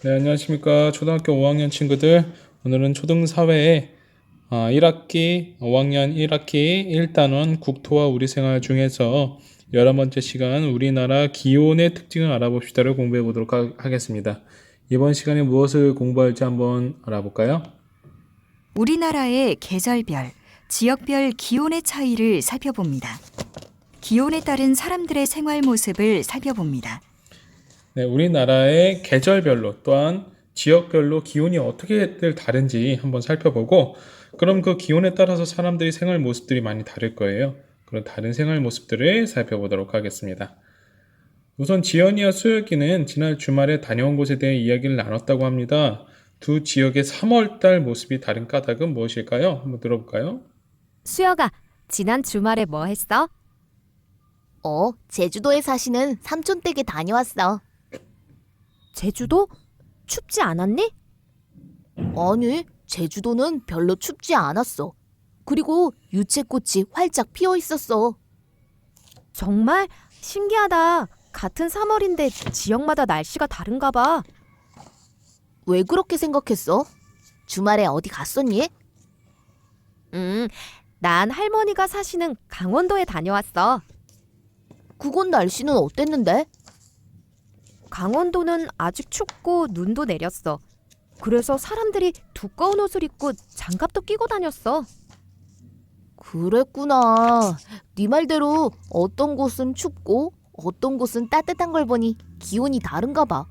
네, 안녕하십니까. 초등학교 5학년 친구들. 오늘은 초등사회의 1학기, 5학년 1학기 1단원 국토와 우리생활 중에서 11번째 시간 우리나라 기온의 특징을 알아봅시다를 공부해 보도록 하겠습니다. 이번 시간에 무엇을 공부할지 한번 알아볼까요? 우리나라의 계절별, 지역별 기온의 차이를 살펴봅니다. 기온에 따른 사람들의 생활 모습을 살펴봅니다. 네, 우리나라의 계절별로 또한 지역별로 기온이 어떻게들 다른지 한번 살펴보고 그럼 그 기온에 따라서 사람들이 생활 모습들이 많이 다를 거예요. 그런 다른 생활 모습들을 살펴보도록 하겠습니다. 우선 지연이와 수혁이는 지난 주말에 다녀온 곳에 대해 이야기를 나눴다고 합니다. 두 지역의 3월달 모습이 다른 까닭은 무엇일까요? 한번 들어볼까요? 수혁아, 지난 주말에 뭐 했어? 제주도에 사시는 삼촌 댁에 다녀왔어. 제주도? 춥지 않았니? 아니, 제주도는 별로 춥지 않았어. 그리고 유채꽃이 활짝 피어 있었어. 정말 신기하다. 같은 3월인데 지역마다 날씨가 다른가 봐. 왜 그렇게 생각했어? 주말에 어디 갔었니? 난 할머니가 사시는 강원도에 다녀왔어. 그곳 날씨는 어땠는데? 강원도는 아직 춥고 눈도 내렸어. 그래서 사람들이 두꺼운 옷을 입고 장갑도 끼고 다녔어. 그랬구나. 네 말대로 어떤 곳은 춥고 어떤 곳은 따뜻한 걸 보니 기온이 다른가 봐.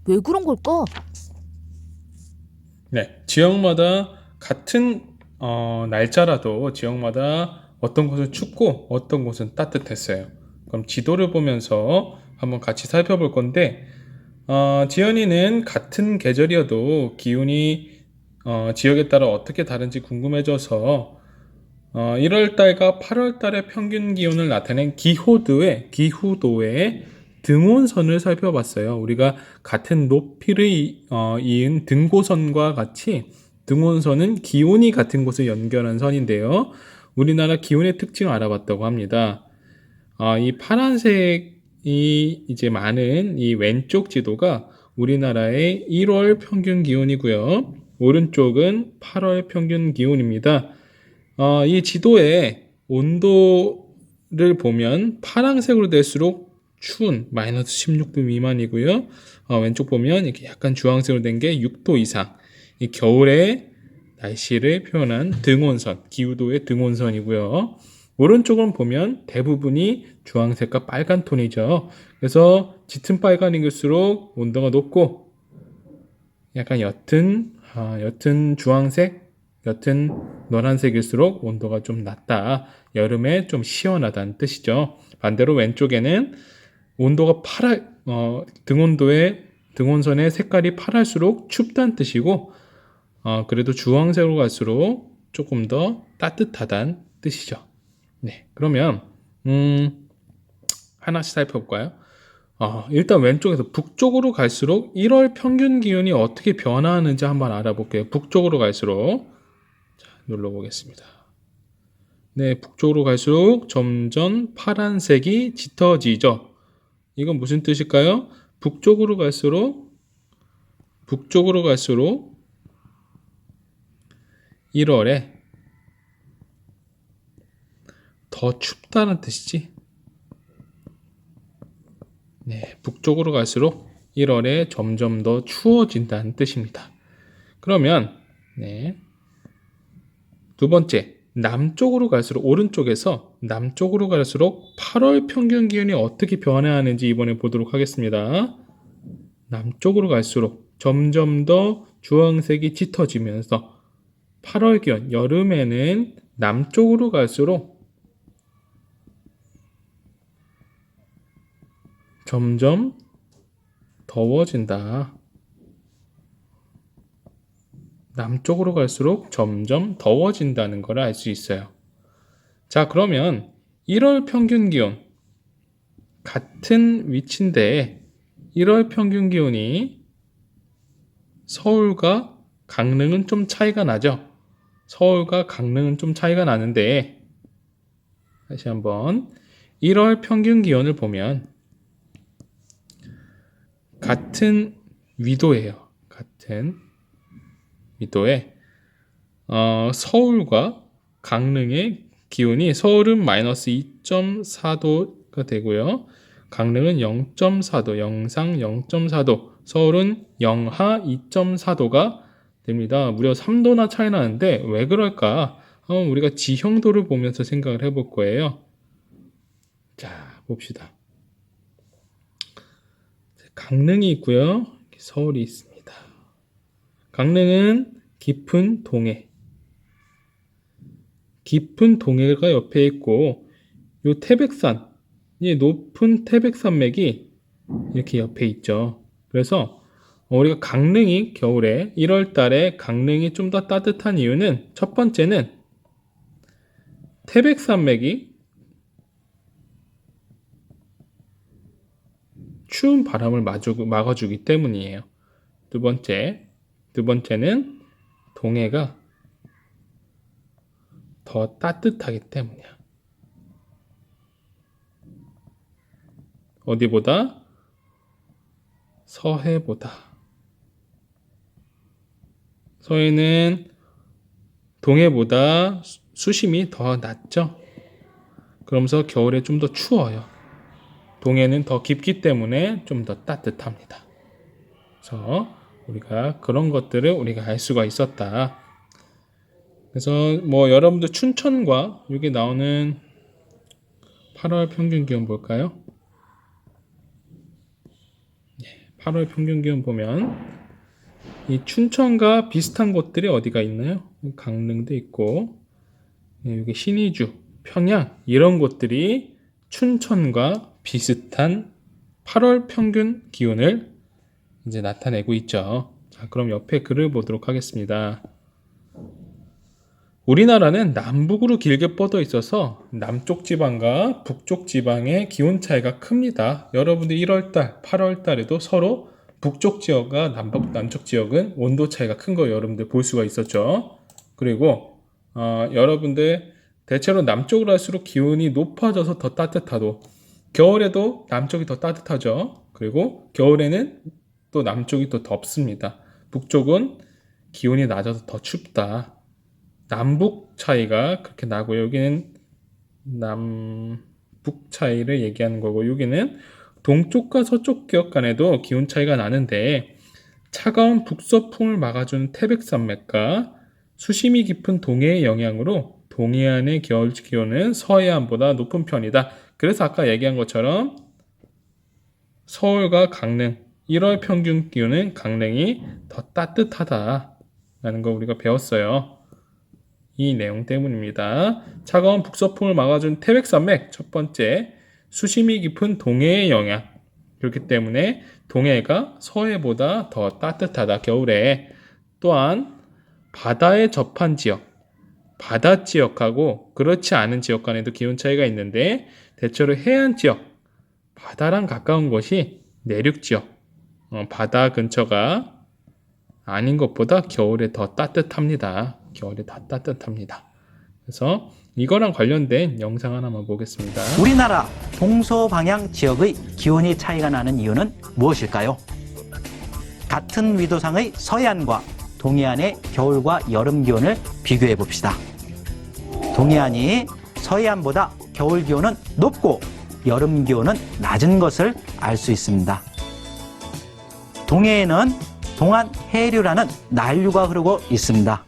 왜 그런 걸까? 네, 지역마다 같은 날짜라도 지역마다 어떤 곳은 춥고 어떤 곳은 따뜻했어요. 그럼 지도를 보면서 한번 같이 살펴볼 건데 지연이는 같은 계절이어도 기온이 지역에 따라 어떻게 다른지 궁금해져서 1월달과 8월달의 평균 기온을 나타낸 기후도의 등온선을 살펴봤어요. 우리가 같은 높이를 이은 등고선과 같이 등온선은 기온이 같은 곳을 연결한 선인데요. 우리나라 기온의 특징을 알아봤다고 합니다. 이 파란색이 이제 많은 이 왼쪽 지도가 우리나라의 1월 평균 기온이고요. 오른쪽은 8월 평균 기온입니다. 이 지도의 온도를 보면 파란색으로 될수록 추운 마이너스 16도 미만이고요. 왼쪽 보면 이렇게 약간 주황색으로 된 게 6도 이상. 이 겨울의 날씨를 표현한 등온선, 기후도의 등온선이고요. 오른쪽은 보면 대부분이 주황색과 빨간 톤이죠. 그래서 짙은 빨간색일수록 온도가 높고 약간 옅은 주황색, 옅은 노란색일수록 온도가 좀 낮다. 여름에 좀 시원하다는 뜻이죠. 반대로 왼쪽에는 온도가 등온선의 색깔이 파랄수록 춥다는 뜻이고 그래도 주황색으로 갈수록 조금 더 따뜻하다는 뜻이죠. 네, 그러면 하나씩 살펴볼까요? 일단 왼쪽에서 북쪽으로 갈수록 1월 평균 기온이 어떻게 변화하는지 한번 알아볼게요. 북쪽으로 갈수록 눌러보겠습니다. 네, 북쪽으로 갈수록 점점 파란색이 짙어지죠. 이건 무슨 뜻일까요? 북쪽으로 갈수록 1월에 더 춥다는 뜻이지. 네, 북쪽으로 갈수록 1월에 점점 더 추워진다는 뜻입니다. 그러면 두 번째, 남쪽으로 갈수록 오른쪽에서 남쪽으로 갈수록 8월 평균 기온이 어떻게 변화하는지 이번에 보도록 하겠습니다. 남쪽으로 갈수록 점점 더 주황색이 짙어지면서 8월 기온, 여름에는 남쪽으로 갈수록 점점 더워진다. 남쪽으로 갈수록 점점 더워진다는 걸 알 수 있어요. 자, 그러면 1월 평균 기온 같은 위치인데 1월 평균 기온이 서울과 강릉은 좀 차이가 나죠. 서울과 강릉은 좀 차이가 나는데 다시 한번 1월 평균 기온을 보면 같은 위도예요. 같은 위도에 서울과 강릉의 기온이 서울은 마이너스 2.4도가 되고요. 강릉은 0.4도, 영상 0.4도, 서울은 영하 2.4도가 됩니다. 무려 3도나 차이 나는데 왜 그럴까? 우리가 지형도를 보면서 생각을 해볼 거예요. 자, 봅시다. 강릉이 있고요. 서울이 있습니다. 강릉은 깊은 동해가 옆에 있고 요 태백산, 이 높은 태백산맥이 이렇게 옆에 있죠. 그래서 우리가 강릉이 겨울에 1월 달에 강릉이 좀 더 따뜻한 이유는 첫 번째는 태백산맥이 추운 바람을 막아주기 때문이에요. 두 번째는 동해가 더 따뜻하기 때문이야. 어디보다? 서해보다. 서해는 동해보다 수심이 더 낮죠? 그러면서 겨울에 좀 더 추워요. 동해는 더 깊기 때문에 좀 더 따뜻합니다. 그래서 우리가 그런 것들을 우리가 알 수가 있었다. 그래서 여러분들 춘천과 여기 나오는 8월 평균 기온 볼까요? 8월 평균 기온 보면 이 춘천과 비슷한 곳들이 어디가 있나요? 강릉도 있고 여기 신의주, 평양 이런 곳들이 춘천과 비슷한 8월 평균 기온을 이제 나타내고 있죠. 자, 그럼 옆에 글을 보도록 하겠습니다. 우리나라는 남북으로 길게 뻗어 있어서 남쪽 지방과 북쪽 지방의 기온 차이가 큽니다. 여러분들 1월달, 8월달에도 서로 북쪽 지역과 남쪽 지역은 온도 차이가 큰 거 여러분들 볼 수가 있었죠. 그리고 여러분들 대체로 남쪽으로 갈수록 기온이 높아져서 더 따뜻하도 겨울에도 남쪽이 더 따뜻하죠. 그리고 겨울에는 또 남쪽이 더 덥습니다. 북쪽은 기온이 낮아서 더 춥다. 남북 차이가 그렇게 나고요. 여기는 남북 차이를 얘기하는 거고 여기는 동쪽과 서쪽 지역 간에도 기온 차이가 나는데 차가운 북서풍을 막아주는 태백산맥과 수심이 깊은 동해의 영향으로 동해안의 겨울 기온은 서해안보다 높은 편이다. 그래서 아까 얘기한 것처럼 서울과 강릉 1월 평균 기온은 강릉이 더 따뜻하다라는 거 우리가 배웠어요. 이 내용 때문입니다. 차가운 북서풍을 막아준 태백산맥 첫 번째 수심이 깊은 동해의 영향 그렇기 때문에 동해가 서해보다 더 따뜻하다 겨울에. 또한 바다에 접한 지역 바다 지역하고 그렇지 않은 지역 간에도 기온 차이가 있는데 대체로 해안 지역 바다랑 가까운 곳이 내륙 지역 바다 근처가 아닌 것보다 겨울에 더 따뜻합니다. 겨울에 더 따뜻합니다. 그래서 이거랑 관련된 영상 하나만 보겠습니다. 우리나라 동서방향 지역의 기온이 차이가 나는 이유는 무엇일까요? 같은 위도상의 서해안과 동해안의 겨울과 여름 기온을 비교해 봅시다. 동해안이 서해안보다 겨울 기온은 높고 여름 기온은 낮은 것을 알 수 있습니다. 동해에는 동안 해류라는 난류가 흐르고 있습니다.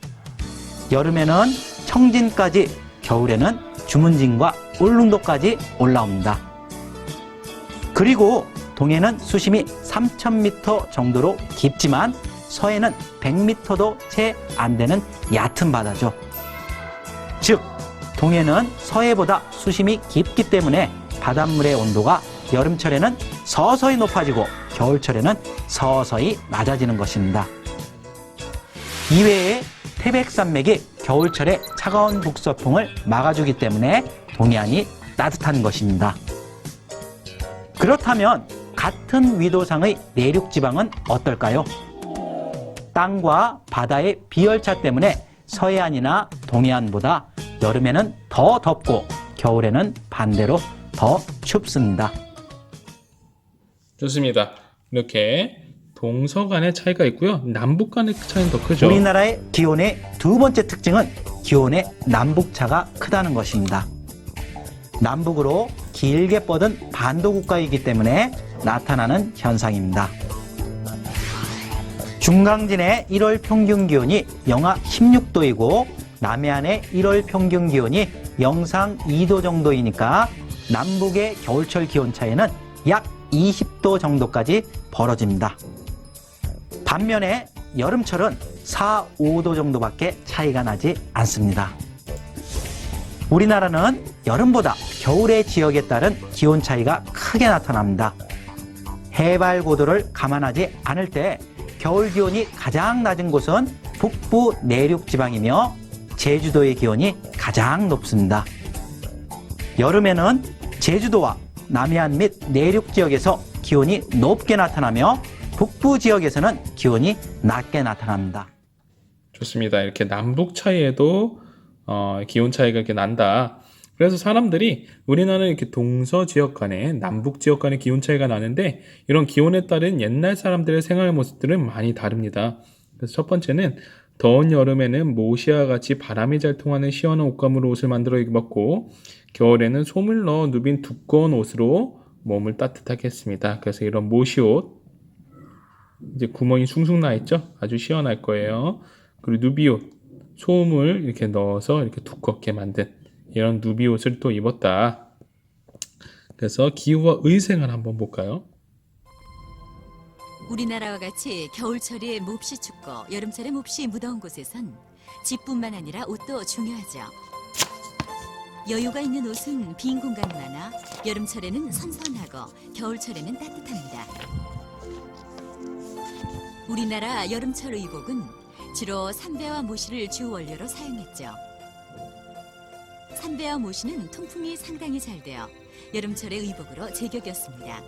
여름에는 청진까지, 겨울에는 주문진과 울릉도까지 올라옵니다. 그리고 동해는 수심이 3,000m 정도로 깊지만 서해는 100m도 채 안 되는 얕은 바다죠. 즉, 동해는 서해보다 수심이 깊기 때문에 바닷물의 온도가 여름철에는 서서히 높아지고 겨울철에는 서서히 낮아지는 것입니다. 이외에 태백산맥이 겨울철에 차가운 북서풍을 막아주기 때문에 동해안이 따뜻한 것입니다. 그렇다면 같은 위도상의 내륙지방은 어떨까요? 땅과 바다의 비열차 때문에 서해안이나 동해안보다 여름에는 더 덥고 겨울에는 반대로 더 춥습니다. 좋습니다. 이렇게 동서 간의 차이가 있고요. 남북 간의 차이는 더 크죠. 우리나라의 기온의 두 번째 특징은 기온의 남북차가 크다는 것입니다. 남북으로 길게 뻗은 반도 국가이기 때문에 나타나는 현상입니다. 중강진의 1월 평균 기온이 영하 16도이고 남해안의 1월 평균 기온이 영상 2도 정도이니까 남북의 겨울철 기온 차이는 약 20도 정도까지 벌어집니다. 반면에 여름철은 4, 5도 정도밖에 차이가 나지 않습니다. 우리나라는 여름보다 겨울의 지역에 따른 기온 차이가 크게 나타납니다. 해발 고도를 감안하지 않을 때 겨울 기온이 가장 낮은 곳은 북부 내륙 지방이며 제주도의 기온이 가장 높습니다. 여름에는 제주도와 남해안 및 내륙 지역에서 기온이 높게 나타나며 북부 지역에서는 기온이 낮게 나타납니다. 좋습니다. 이렇게 남북 차이에도 기온 차이가 이렇게 난다. 그래서 사람들이 우리나라는 이렇게 동서 지역 간에 남북 지역 간의 기온 차이가 나는데 이런 기온에 따른 옛날 사람들의 생활 모습들은 많이 다릅니다. 그래서 첫 번째는 더운 여름에는 모시와 같이 바람이 잘 통하는 시원한 옷감으로 옷을 만들어 입었고 겨울에는 솜을 넣어 누빈 두꺼운 옷으로 몸을 따뜻하게 했습니다. 그래서 이런 모시옷 이제 구멍이 숭숭 나 있죠? 아주 시원할 거예요. 그리고 누비옷 소음을 이렇게 넣어서 이렇게 두껍게 만든 이런 누비옷을 또 입었다. 그래서 기후와 의생을 한번 볼까요? 우리나라와 같이 겨울철이 몹시 춥고 여름철에 몹시 무더운 곳에선 집뿐만 아니라 옷도 중요하죠. 여유가 있는 옷은 빈 공간이 많아 여름철에는 선선하고 겨울철에는 따뜻합니다. 우리나라 여름철 의복은 주로 삼배와 모시를 주 원료로 사용했죠. 삼배와 모시는 통풍이 상당히 잘 되어 여름철의 의복으로 제격이었습니다.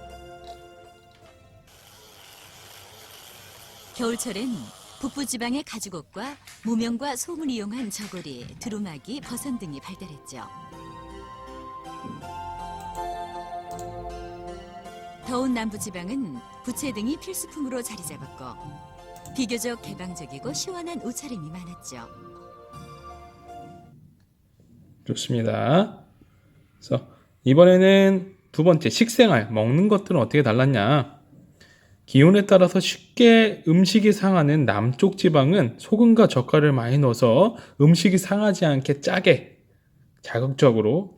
겨울철엔 북부지방의 가죽옷과 무명과 솜을 이용한 저고리, 두루마기, 버선 등이 발달했죠. 더운 남부지방은 부채 등이 필수품으로 자리 잡았고 비교적 개방적이고 시원한 옷차림이 많았죠. 좋습니다. 그래서 이번에는 두 번째 식생활, 먹는 것들은 어떻게 달랐냐? 기온에 따라서 쉽게 음식이 상하는 남쪽 지방은 소금과 젓갈을 많이 넣어서 음식이 상하지 않게 짜게 자극적으로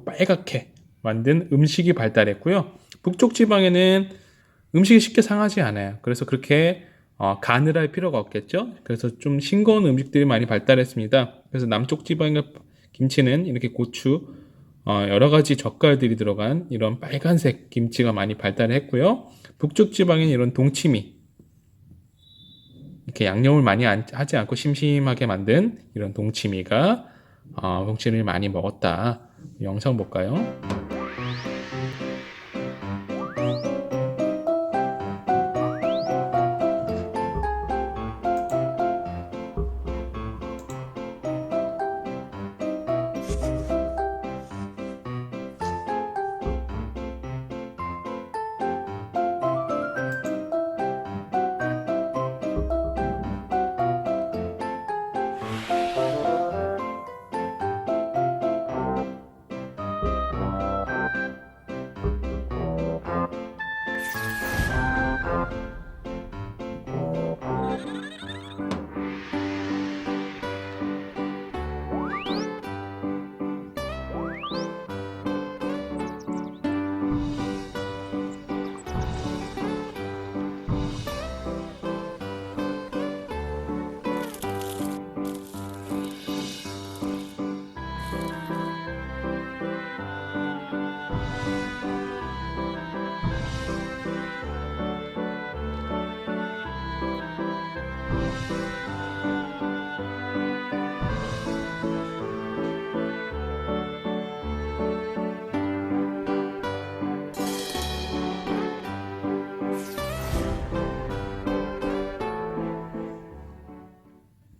빨갛게 만든 음식이 발달했고요. 북쪽 지방에는 음식이 쉽게 상하지 않아요. 그래서 그렇게 간을 할 필요가 없겠죠. 그래서 좀 싱거운 음식들이 많이 발달했습니다. 그래서 남쪽 지방의 김치는 이렇게 고추, 여러 가지 젓갈들이 들어간 이런 빨간색 김치가 많이 발달했고요. 북쪽 지방엔 이런 동치미, 이렇게 양념을 많이 하지 않고 심심하게 만든 이런 동치미가 동치미를 많이 먹었다. 영상 볼까요?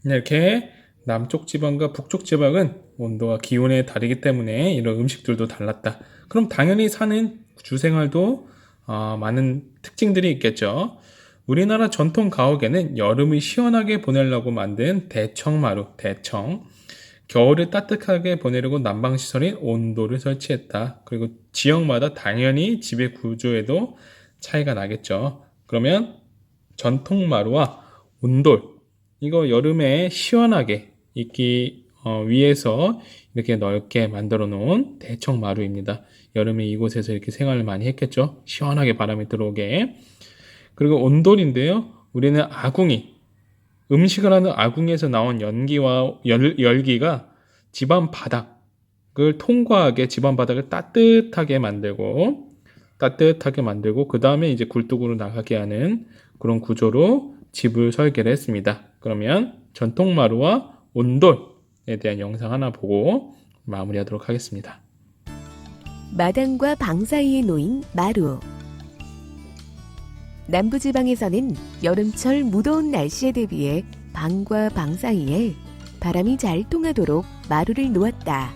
이렇게 남쪽 지방과 북쪽 지방은 온도와 기온이 다르기 때문에 이런 음식들도 달랐다. 그럼 당연히 사는 주생활도 많은 특징들이 있겠죠. 우리나라 전통 가옥에는 여름을 시원하게 보내려고 만든 대청마루, 대청. 겨울을 따뜻하게 보내려고 난방시설인 온돌을 설치했다. 그리고 지역마다 당연히 집의 구조에도 차이가 나겠죠. 그러면 전통마루와 온돌, 이거 여름에 시원하게 있기 위해서 이렇게 넓게 만들어 놓은 대청마루입니다. 여름에 이곳에서 이렇게 생활을 많이 했겠죠. 시원하게 바람이 들어오게. 그리고 온돌인데요. 우리는 아궁이, 음식을 하는 아궁이에서 나온 연기와 열기가 집안 바닥을 통과하게 집안 바닥을 따뜻하게 만들고 그 다음에 이제 굴뚝으로 나가게 하는 그런 구조로 집을 설계를 했습니다. 그러면 전통마루와 온돌에 대한 영상 하나 보고 마무리하도록 하겠습니다. 마당과 방 사이에 놓인 마루. 남부지방에서는 여름철 무더운 날씨에 대비해 방과 방 사이에 바람이 잘 통하도록 마루를 놓았다.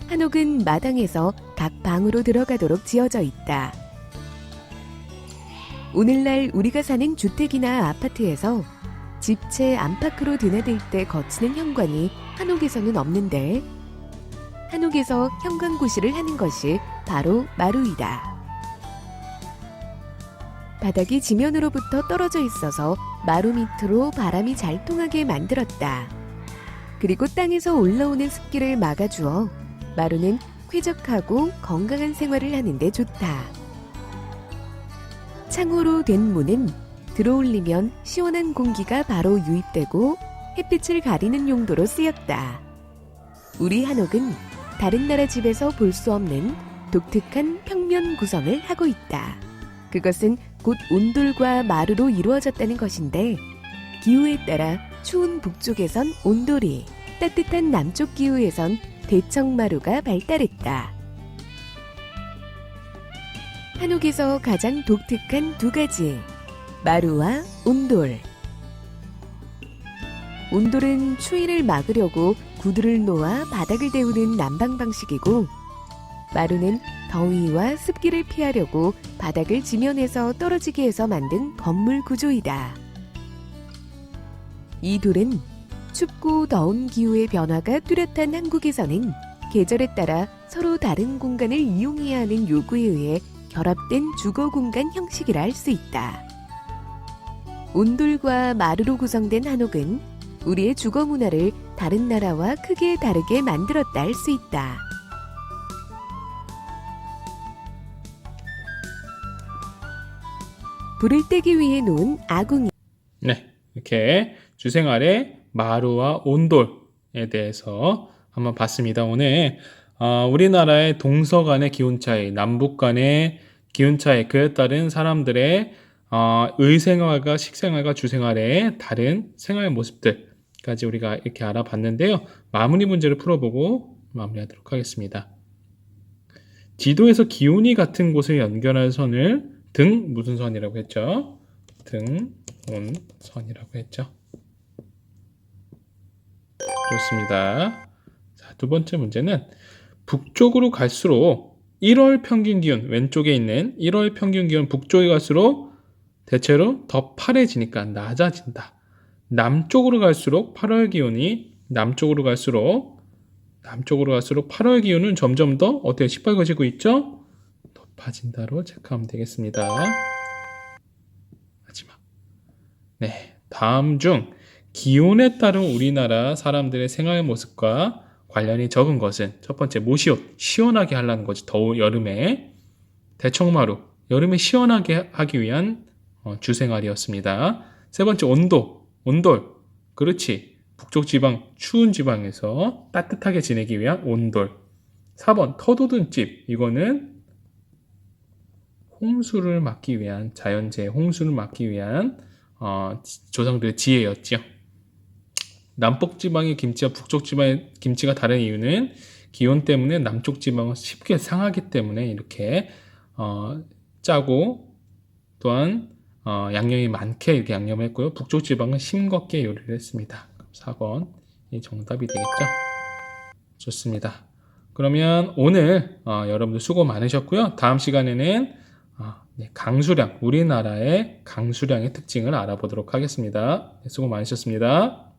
한옥은 마당에서 각 방으로 들어가도록 지어져 있다. 오늘날 우리가 사는 주택이나 아파트에서 집채 안팎으로 드나들 때 거치는 현관이 한옥에서는 없는데, 한옥에서 현관구실을 하는 것이 바로 마루이다. 바닥이 지면으로부터 떨어져 있어서 마루 밑으로 바람이 잘 통하게 만들었다. 그리고 땅에서 올라오는 습기를 막아주어 마루는 쾌적하고 건강한 생활을 하는데 좋다. 창호로 된 문은 들어올리면 시원한 공기가 바로 유입되고 햇빛을 가리는 용도로 쓰였다. 우리 한옥은 다른 나라 집에서 볼 수 없는 독특한 평면 구성을 하고 있다. 그것은 곧 온돌과 마루로 이루어졌다는 것인데, 기후에 따라 추운 북쪽에선 온돌이, 따뜻한 남쪽 기후에선 대청마루가 발달했다. 한옥에서 가장 독특한 두 가지, 마루와 온돌. 온돌은 추위를 막으려고 구두를 놓아 바닥을 데우는 난방 방식이고, 마루는 더위와 습기를 피하려고 바닥을 지면에서 떨어지게 해서 만든 건물 구조이다. 이 둘은 춥고 더운 기후의 변화가 뚜렷한 한국에서는 계절에 따라 서로 다른 공간을 이용해야 하는 요구에 의해 결합된 주거 공간 형식이라 할 수 있다. 온돌과 마루로 구성된 한옥은 우리의 주거 문화를 다른 나라와 크게 다르게 만들었다 할 수 있다. 불을 떼기 위해 놓은 아궁이. 네, 이렇게 주생활의 마루와 온돌에 대해서 한번 봤습니다. 오늘 우리나라의 동서 간의 기온 차이, 남북 간의 기온 차이, 그에 따른 사람들의 의생활과 식생활과 주생활의 다른 생활 모습들까지 우리가 이렇게 알아봤는데요. 마무리 문제를 풀어보고 마무리하도록 하겠습니다. 지도에서 기온이 같은 곳을 연결할 선을 등 무슨 선이라고 했죠? 등온선이라고 했죠. 좋습니다. 자, 두 번째 문제는 북쪽으로 갈수록 1월 평균 기온, 왼쪽에 있는 1월 평균 기온 북쪽에 갈수록 대체로 더 파래지니까 낮아진다. 남쪽으로 갈수록 8월 기온이 남쪽으로 갈수록 8월 기온은 점점 더 어때요? 시뻘거지고 있죠? 높아진다로 체크하면 되겠습니다. 마지막. 네, 다음 중 기온에 따른 우리나라 사람들의 생활 모습과 관련이 적은 것은 첫 번째 모시옷, 시원하게 하려는 거지. 여름에 대청마루, 여름에 시원하게 하기 위한 주생활이었습니다. 세 번째 온돌, 그렇지. 북쪽 지방, 추운 지방에서 따뜻하게 지내기 위한 온돌. 4번 터돋은 집, 이거는 홍수를 막기 위한, 자연재해 홍수를 막기 위한 조상들의 지혜였죠. 남북 지방의 김치와 북쪽 지방의 김치가 다른 이유는 기온 때문에 남쪽 지방은 쉽게 상하기 때문에 이렇게 짜고 또한 양념이 많게 이렇게 양념을 했고요. 북쪽 지방은 싱겁게 요리를 했습니다. 4번이 정답이 되겠죠. 좋습니다. 그러면 오늘 여러분들 수고 많으셨고요. 다음 시간에는 강수량, 우리나라의 강수량의 특징을 알아보도록 하겠습니다. 수고 많으셨습니다.